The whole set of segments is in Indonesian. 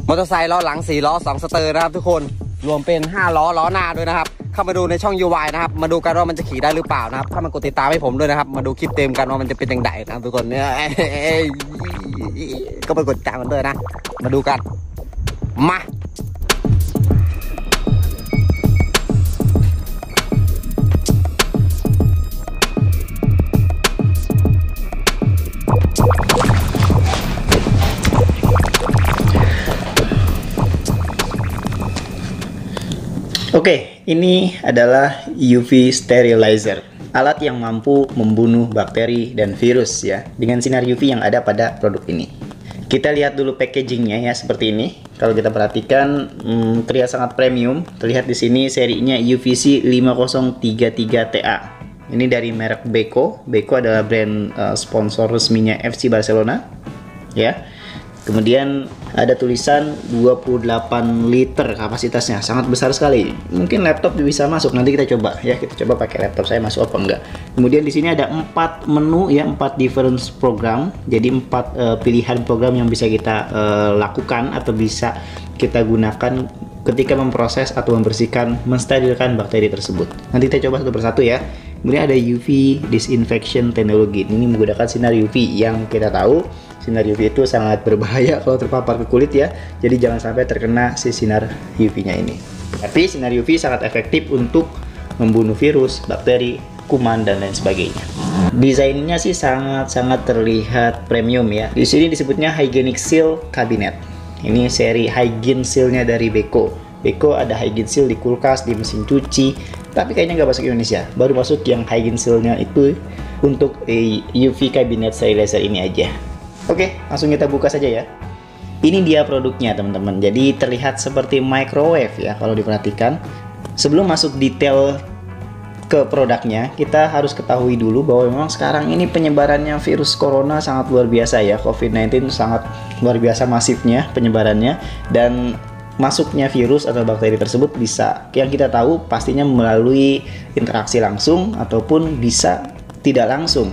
มอเตอร์ไซค์ล้อหลัง4ล้อ2สเตอร์นะครับทุกคนรวมเป็น5ล้อหน้าด้วยนะครับเข้ามาดูในช่อง UI นะครับมาดูกันว่ามันจะขี่ได้หรือเปล่านะครับถ้ามันกดติดตามให้ผมด้วยนะครับมาดูคลิปเต็มกันว่ามันจะเป็นยังไงนะครับทุกคนเนี่ยก็ไปกดติดตามกันด้วยนะมาดูกันมาOke, ini adalah UV sterilizer, alat yang mampu membunuh bakteri dan virus ya dengan sinar UV yang ada pada produk ini. Kita lihat dulu packagingnya ya seperti ini. Kalau kita perhatikan terlihat sangat premium. Terlihat di sini serinya UVC 5033TA. Ini dari merek Beko. Beko adalah brand sponsor resminya FC Barcelona ya. Kemudian ada tulisan 28 liter kapasitasnya, sangat besar sekali. Mungkin laptop bisa masuk, nanti kita coba ya. Kita coba pakai laptop saya masuk apa enggak. Kemudian di sini ada 4 menu ya, 4 different program. Jadi 4 pilihan program yang bisa kita lakukan atau bisa kita gunakan ketika memproses atau membersihkan, mensterilkan bakteri tersebut. Nanti kita coba satu persatu ya. Kemudian ada UV disinfection technology. Ini menggunakan sinar UV yang kita tahu sinar UV itu sangat berbahaya kalau terpapar ke kulit ya. Jadi jangan sampai terkena si sinar UV-nya ini. Tapi sinar UV sangat efektif untuk membunuh virus, bakteri, kuman dan lain sebagainya. Desainnya sih sangat terlihat premium ya. Di sini disebutnya Hygienic Seal Cabinet. Ini seri Hygiene Seal-nya dari Beko. Beko ada Hygiene Seal di kulkas, di mesin cuci, tapi kayaknya nggak masuk Indonesia. Baru masuk yang Hygiene Seal-nya itu untuk UV Cabinet Sterilizer ini aja. Oke, langsung kita buka saja ya. Ini dia produknya teman-teman. Jadi terlihat seperti microwave ya kalau diperhatikan. Sebelum masuk detail ke produknya, kita harus ketahui dulu bahwa memang sekarang ini penyebarannya virus corona sangat luar biasa ya. COVID-19 sangat luar biasa masifnya penyebarannya, dan masuknya virus atau bakteri tersebut bisa, yang kita tahu pastinya melalui interaksi langsung ataupun bisa tidak langsung.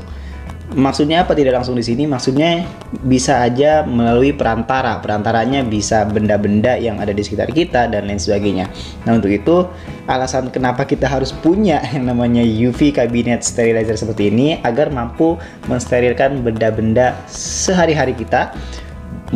Maksudnya apa tidak langsung di sini? Maksudnya bisa aja melalui perantara. Perantaranya bisa benda-benda yang ada di sekitar kita dan lain sebagainya. Nah, untuk itu alasan kenapa kita harus punya yang namanya UV Cabinet Sterilizer seperti ini, agar mampu mensterilkan benda-benda sehari-hari kita.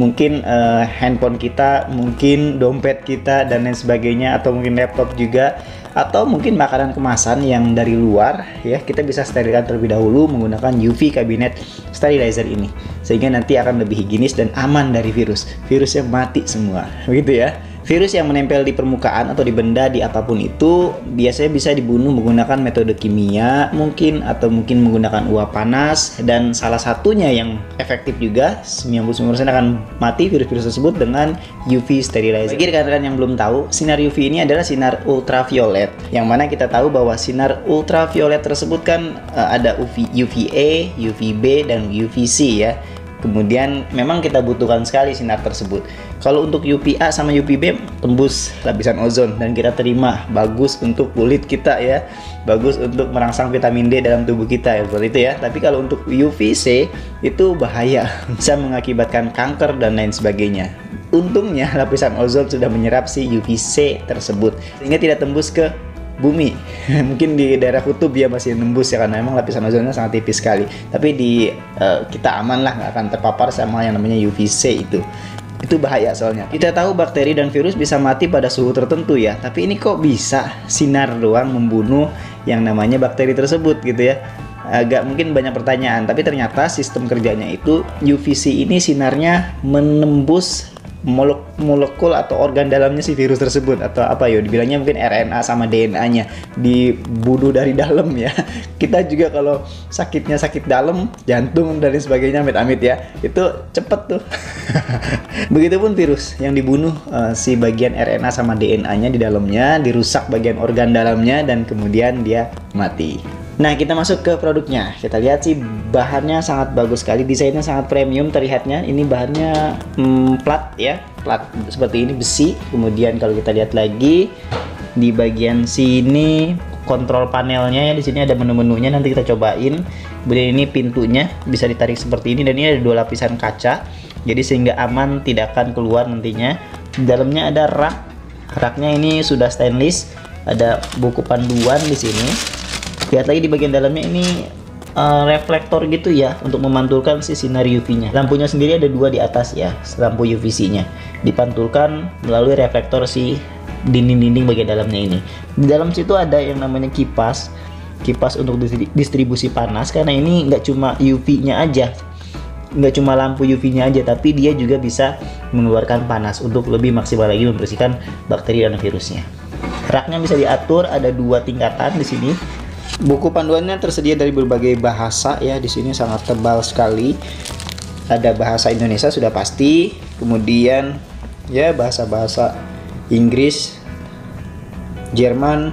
Mungkin handphone kita, mungkin dompet kita dan lain sebagainya, atau mungkin laptop juga, atau mungkin makanan kemasan yang dari luar ya, kita bisa sterilkan terlebih dahulu menggunakan UV Cabinet Sterilizer ini, sehingga nanti akan lebih higienis dan aman dari virus. Virusnya mati semua, begitu ya. Virus yang menempel di permukaan atau di benda, di apapun itu, biasanya bisa dibunuh menggunakan metode kimia mungkin, atau mungkin menggunakan uap panas, dan salah satunya yang efektif juga 99% akan mati virus-virus tersebut dengan UV sterilizer. Bagi rekan-rekan yang belum tahu, sinar UV ini adalah sinar ultraviolet, yang mana kita tahu bahwa sinar ultraviolet tersebut kan ada UVA, UVB, dan UVC ya. Kemudian memang kita butuhkan sekali sinar tersebut. Kalau untuk UVA sama UVB tembus lapisan ozon dan kita terima, bagus untuk kulit kita ya, bagus untuk merangsang vitamin D dalam tubuh kita ya, seperti itu ya. Tapi kalau untuk UVC itu bahaya, bisa mengakibatkan kanker dan lain sebagainya. Untungnya lapisan ozon sudah menyerap si UVC tersebut sehingga tidak tembus ke bumi. Mungkin di daerah kutub ya masih nembus ya, karena memang lapisan ozonnya sangat tipis sekali. Tapi di kita aman lah, nggak akan terpapar sama yang namanya UVC itu. Itu bahaya soalnya. Kita tahu bakteri dan virus bisa mati pada suhu tertentu ya, tapi ini kok bisa sinar doang membunuh yang namanya bakteri tersebut gitu ya. Agak mungkin banyak pertanyaan, tapi ternyata sistem kerjanya itu UVC ini sinarnya menembus molekul atau organ dalamnya si virus tersebut, atau apa ya dibilangnya, mungkin RNA sama DNA-nya dibunuh dari dalam ya. Kita juga kalau sakitnya sakit dalam, jantung dan lain sebagainya, amit-amit ya, itu cepet tuh. Begitupun virus yang dibunuh si bagian RNA sama DNA-nya di dalamnya, dirusak bagian organ dalamnya, dan kemudian dia mati. Nah, kita masuk ke produknya. Kita lihat sih bahannya sangat bagus sekali, desainnya sangat premium terlihatnya. Ini bahannya plat ya, plat seperti ini, besi. Kemudian kalau kita lihat lagi di bagian sini kontrol panelnya ya, di sini ada menu-menunya, nanti kita cobain. Kemudian ini pintunya bisa ditarik seperti ini, dan ini ada 2 lapisan kaca. Jadi sehingga aman, tidak akan keluar nantinya. Di dalamnya ada rak. Raknya ini sudah stainless. Ada buku panduan di sini. Lihat lagi di bagian dalamnya ini reflektor gitu ya, untuk memantulkan si sinar UV-nya. Lampunya sendiri ada 2 di atas ya, lampu UVC-nya. Dipantulkan melalui reflektor si dinding-dinding bagian dalamnya ini. Di dalam situ ada yang namanya kipas untuk distribusi panas, karena ini nggak cuma UV-nya aja, nggak cuma lampu UV-nya aja, tapi dia juga bisa mengeluarkan panas untuk lebih maksimal lagi membersihkan bakteri dan virusnya. Raknya bisa diatur, ada 2 tingkatan di sini. Buku panduannya tersedia dari berbagai bahasa ya, di sini sangat tebal sekali. Ada bahasa Indonesia sudah pasti, kemudian ya bahasa-bahasa Inggris, Jerman,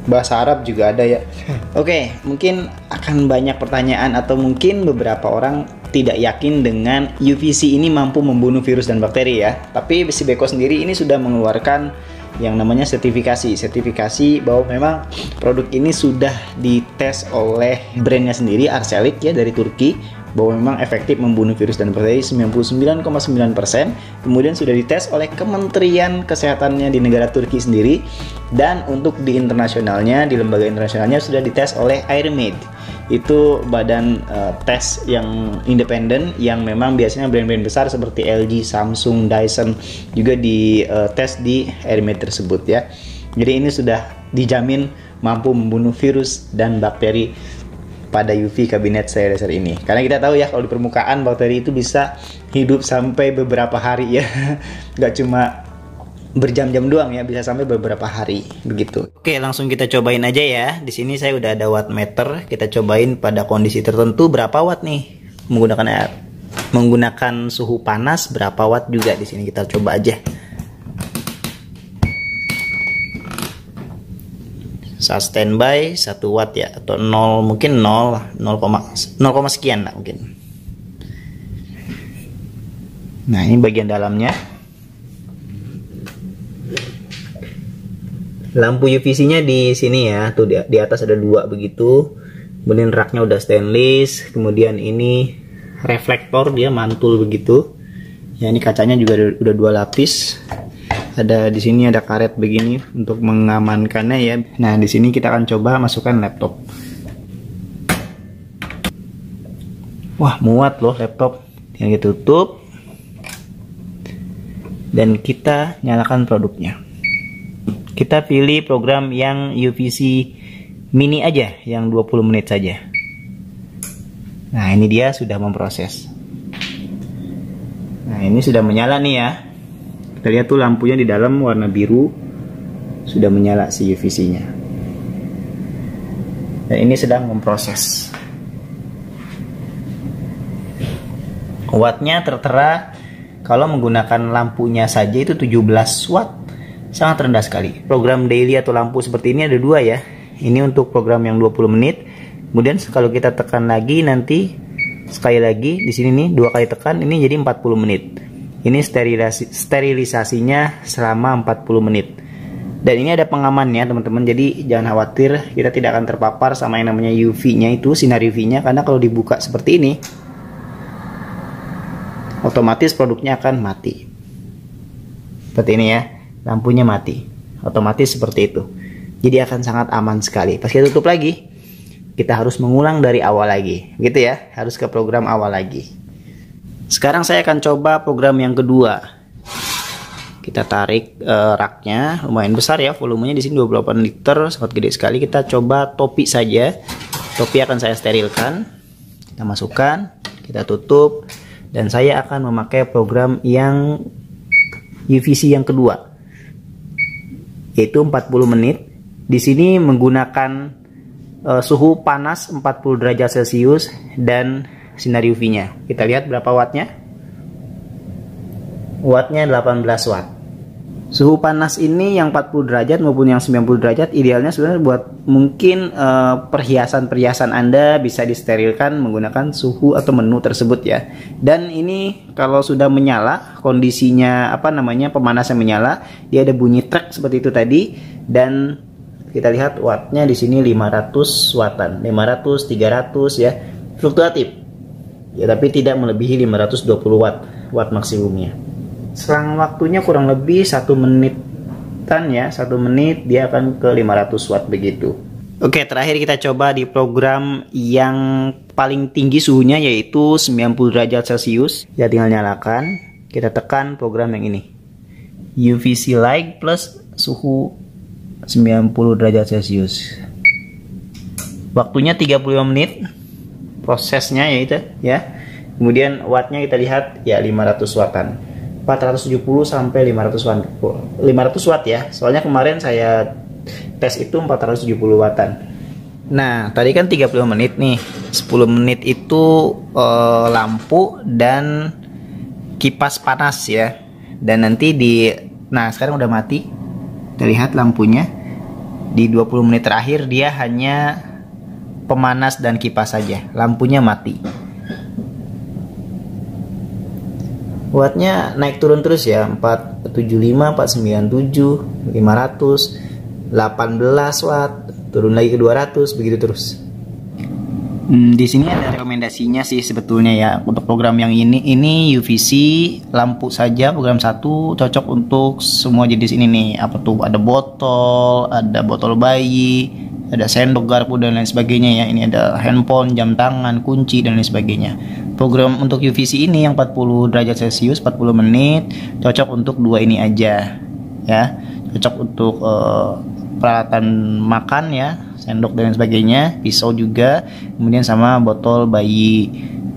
bahasa Arab juga ada ya. Oke, mungkin akan banyak pertanyaan atau mungkin beberapa orang tidak yakin dengan UVC ini mampu membunuh virus dan bakteri ya. Tapi si Beko sendiri ini sudah mengeluarkan yang namanya sertifikasi bahwa memang produk ini sudah dites oleh brandnya sendiri, Arçelik ya, dari Turki, bahwa memang efektif membunuh virus dan bakteri 99,9%. Kemudian sudah dites oleh Kementerian Kesehatannya di negara Turki sendiri, dan untuk di internasionalnya, di lembaga internasionalnya sudah dites oleh Airmed. Itu badan tes yang independen yang memang biasanya brand-brand besar seperti LG, Samsung, Dyson juga di tes di Airmed tersebut ya. Jadi ini sudah dijamin mampu membunuh virus dan bakteri pada UV kabinet sterilizer ini. Karena kita tahu ya, kalau di permukaan bakteri itu bisa hidup sampai beberapa hari ya. Nggak cuma berjam-jam doang ya, bisa sampai beberapa hari begitu. Oke, langsung kita cobain aja ya. Di sini saya udah ada wattmeter. Kita cobain pada kondisi tertentu berapa watt nih. Menggunakan suhu panas berapa watt juga di sini, kita coba aja. Saat standby 1 watt ya, atau 0, mungkin 0 sekian lah mungkin. Nah, ini bagian dalamnya. Lampu UVC-nya di sini ya, tuh di atas ada 2 begitu. Kemudian raknya udah stainless, kemudian ini reflektor, dia mantul begitu. Ya, ini kacanya juga udah 2 lapis. Ada di sini ada karet begini untuk mengamankannya ya. Nah, di sini kita akan coba masukkan laptop. Wah, muat loh laptop. Tinggal ditutup dan kita nyalakan produknya. Kita pilih program yang UVC mini aja, yang 20 menit saja. Nah, ini dia sudah memproses. Nah, ini sudah menyala nih ya. Kita lihat tuh lampunya di dalam warna biru sudah menyala si UVC-nya. Dan ini sedang memproses. Wattnya tertera kalau menggunakan lampunya saja itu 17 watt. Sangat rendah sekali. Program daily atau lampu seperti ini ada 2 ya. Ini untuk program yang 20 menit. Kemudian kalau kita tekan lagi nanti sekali lagi di sini nih 2 kali tekan, ini jadi 40 menit. Ini sterilisasinya selama 40 menit. Dan ini ada pengamannya teman-teman. Jadi jangan khawatir, kita tidak akan terpapar sama yang namanya UV-nya itu, sinar UV-nya, karena kalau dibuka seperti ini otomatis produknya akan mati. Seperti ini ya. Lampunya mati, otomatis seperti itu. Jadi akan sangat aman sekali. Pas kita tutup lagi, kita harus mengulang dari awal lagi, gitu ya. Harus ke program awal lagi. Sekarang saya akan coba program yang kedua. Kita tarik raknya, lumayan besar ya, volumenya di sini 28 liter, sangat gede sekali. Kita coba topi saja. Topi akan saya sterilkan. Kita masukkan, kita tutup, dan saya akan memakai program yang UVC yang kedua, yaitu 40 menit. Di sini menggunakan suhu panas 40 derajat Celcius dan sinar UV-nya. Kita lihat berapa wattnya. Wattnya 18 watt. Suhu panas ini yang 40 derajat maupun yang 90 derajat idealnya sebenarnya buat mungkin perhiasan-perhiasan Anda bisa disterilkan menggunakan suhu atau menu tersebut ya. Dan ini kalau sudah menyala, kondisinya pemanasnya menyala, dia ada bunyi trek seperti itu tadi, dan kita lihat wattnya di sini 500 wattan, 500, 300 ya, fluktuatif. Ya, tapi tidak melebihi 520 watt maksimumnya. Selang waktunya kurang lebih 1 menitan ya, 1 menit dia akan ke 500 watt begitu. Oke, terakhir kita coba di program yang paling tinggi suhunya, yaitu 90 derajat Celcius. Ya, tinggal nyalakan, kita tekan program yang ini, UVC light plus suhu 90 derajat Celcius. Waktunya 35 menit prosesnya yaitu ya. Kemudian wattnya kita lihat ya 500 wattan. 470 sampai 500 watt. 500 watt ya. Soalnya kemarin saya tes itu 470 wattan. Nah, tadi kan 30 menit nih. 10 menit itu lampu dan kipas panas ya. Dan nanti nah, sekarang udah mati. Kita lihat lampunya. Di 20 menit terakhir dia hanya pemanas dan kipas saja. Lampunya mati. Wattnya naik turun terus ya, 475, 497, 500, 18 watt, turun lagi ke 200, begitu terus. Di sini ada rekomendasinya sih sebetulnya ya untuk program yang ini UVC lampu saja, program 1 cocok untuk semua jenis ini nih. Apa tuh? Ada botol bayi, ada sendok, garpu dan lain sebagainya ya. Ini ada handphone, jam tangan, kunci dan lain sebagainya. Program untuk UVC ini yang 40 derajat Celcius 40 menit cocok untuk dua ini aja ya. Cocok untuk peralatan makan ya, sendok dan lain sebagainya, pisau juga, kemudian sama botol bayi.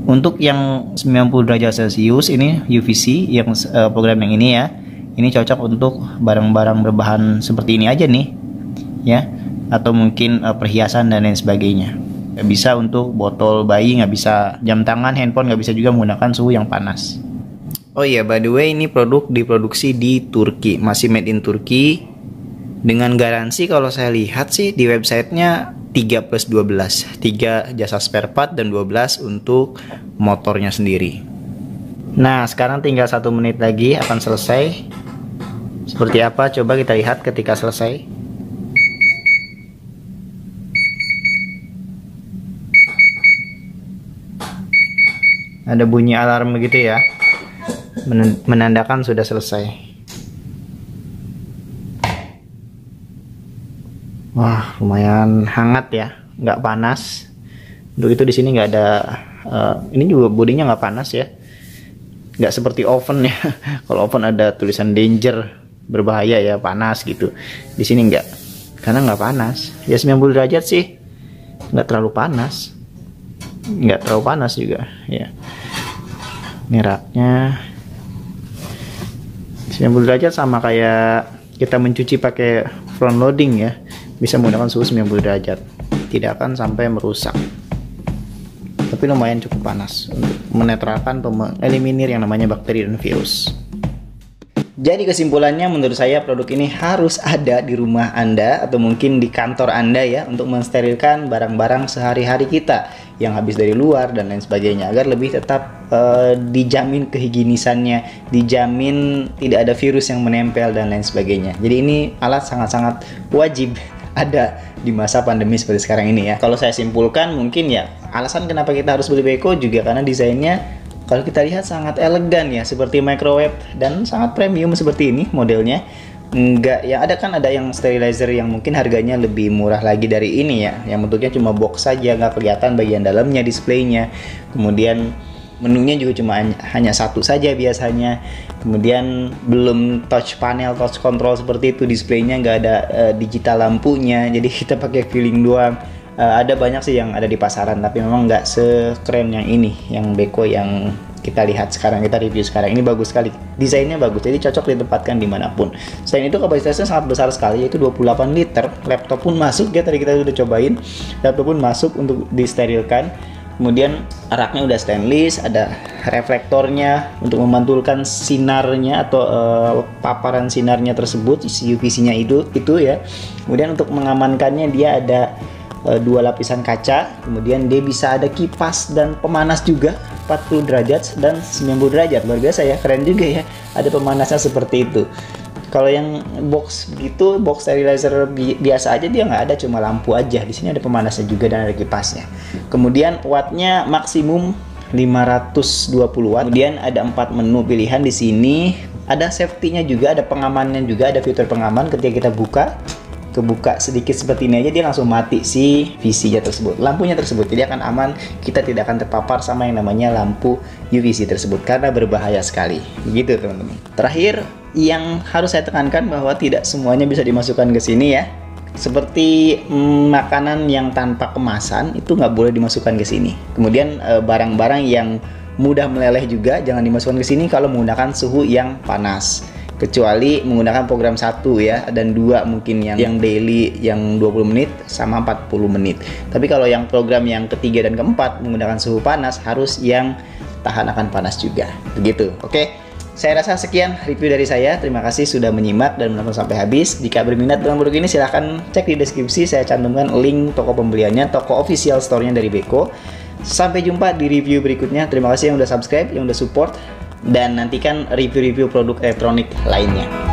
Untuk yang 90 derajat Celcius ini UVC yang program yang ini ya. Ini cocok untuk barang-barang berbahan seperti ini aja nih ya, atau mungkin perhiasan dan lain sebagainya. Nggak bisa untuk botol bayi, nggak bisa jam tangan, handphone, nggak bisa juga menggunakan suhu yang panas. Oh iya, by the way, ini produk diproduksi di Turki, masih made in Turki, dengan garansi kalau saya lihat sih di websitenya 3+12, 3 jasa spare part dan 12 untuk motornya sendiri. Nah, sekarang tinggal 1 menit lagi akan selesai. Seperti apa? Coba kita lihat ketika selesai. Ada bunyi alarm begitu ya, menandakan sudah selesai. Wah, lumayan hangat ya, nggak panas. Untuk itu di sini nggak ada, ini juga bodinya nggak panas ya, nggak seperti oven ya. Kalau oven ada tulisan danger, berbahaya ya, panas gitu. Di sini nggak, karena nggak panas. Ya 90 derajat sih, nggak terlalu panas. Nggak terlalu panas juga ya. Ini raknya 90 derajat, sama kayak kita mencuci pakai front loading ya, bisa menggunakan suhu 90 derajat, tidak akan sampai merusak, tapi lumayan cukup panas untuk menetralkan atau mengeliminir yang namanya bakteri dan virus. Jadi kesimpulannya, menurut saya produk ini harus ada di rumah Anda atau mungkin di kantor Anda ya, untuk mensterilkan barang-barang sehari-hari kita yang habis dari luar dan lain sebagainya, agar lebih tetap dijamin kehigienisannya, dijamin tidak ada virus yang menempel dan lain sebagainya. Jadi ini alat sangat-sangat wajib ada di masa pandemi seperti sekarang ini ya. Kalau saya simpulkan, mungkin ya alasan kenapa kita harus beli Beko juga karena desainnya kalau kita lihat sangat elegan ya, seperti microwave, dan sangat premium seperti ini modelnya. Enggak, ya ada yang sterilizer yang mungkin harganya lebih murah lagi dari ini ya, yang bentuknya cuma box saja, nggak kelihatan bagian dalamnya, displaynya. Kemudian menunya juga cuma hanya satu saja biasanya. Kemudian belum touch panel, touch control seperti itu, displaynya nggak ada digital lampunya, jadi kita pakai feeling doang. Ada banyak sih yang ada di pasaran, tapi memang nggak sekeren yang ini, yang Beko yang kita lihat sekarang, kita review sekarang. Ini bagus sekali, desainnya bagus, jadi cocok ditempatkan dimanapun. Selain itu kapasitasnya sangat besar sekali, yaitu 28 liter. Laptop pun masuk ya, tadi kita sudah cobain, laptop pun masuk untuk disterilkan. Kemudian raknya udah stainless, ada reflektornya untuk memantulkan sinarnya atau paparan sinarnya tersebut, isi UVC-nya itu ya. Kemudian untuk mengamankannya dia ada 2 lapisan kaca, kemudian dia bisa ada kipas dan pemanas juga 40 derajat dan 90 derajat. Luar biasa ya, keren juga ya, ada pemanasnya seperti itu. Kalau yang box gitu, box sterilizer biasa aja dia nggak ada, cuma lampu aja. Di sini ada pemanasnya juga dan ada kipasnya. Kemudian wattnya maksimum 520 watt. Kemudian ada 4 menu pilihan di sini. Ada safety-nya juga, ada pengamannya juga, ada fitur pengaman. Ketika kita kebuka sedikit seperti ini aja, dia langsung mati si VC-nya tersebut, lampunya tersebut. Jadi akan aman, kita tidak akan terpapar sama yang namanya lampu UVC tersebut karena berbahaya sekali. Begitu teman-teman. Terakhir, yang harus saya tekankan bahwa tidak semuanya bisa dimasukkan ke sini ya. Seperti makanan yang tanpa kemasan itu nggak boleh dimasukkan ke sini. Kemudian barang-barang yang mudah meleleh juga jangan dimasukkan ke sini kalau menggunakan suhu yang panas. Kecuali menggunakan program 1 ya, dan 2 mungkin yang daily yang 20 menit sama 40 menit. Tapi kalau yang program yang ketiga dan keempat menggunakan suhu panas harus yang tahan akan panas juga. Begitu. Oke. Saya rasa sekian review dari saya. Terima kasih sudah menyimak dan menonton sampai habis. Jika berminat dengan produk ini silahkan cek di deskripsi, saya cantumkan link toko pembeliannya, toko official store-nya dari Beko. Sampai jumpa di review berikutnya. Terima kasih yang udah subscribe, yang udah support, dan nantikan review-review produk elektronik lainnya.